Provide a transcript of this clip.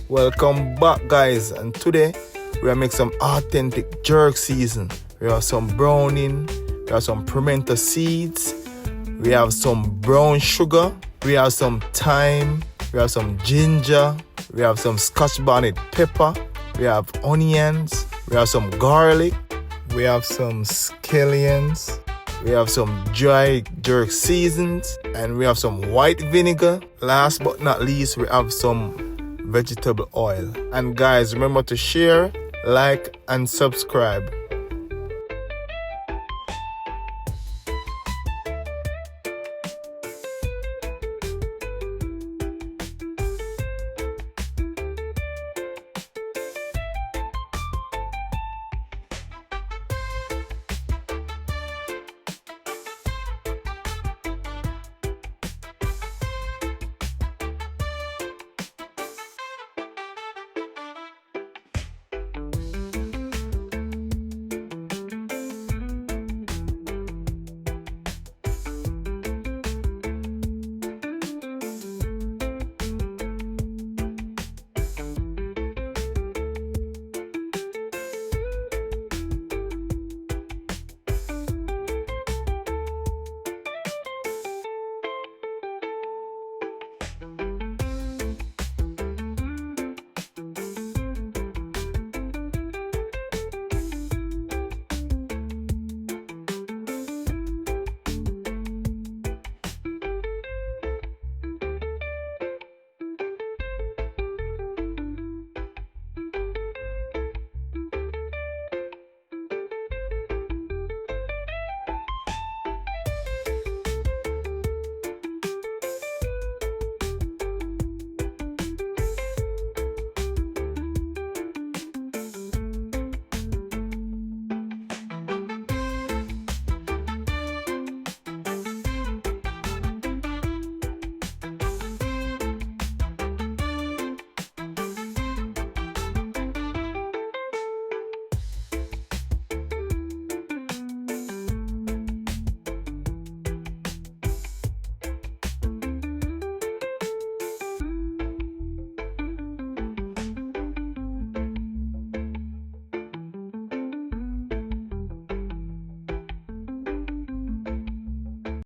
Welcome back, guys, and today we are making some authentic jerk season. We have some browning, we have some pimento seeds, we have some brown sugar, we have some thyme, we have some ginger, we have some Scotch bonnet pepper, we have onions, we have some garlic, we have some scallions, we have some dry jerk seasons, and we have some white vinegar. Last but not least, we have some vegetable oil. And guys, remember to share, like, and subscribe.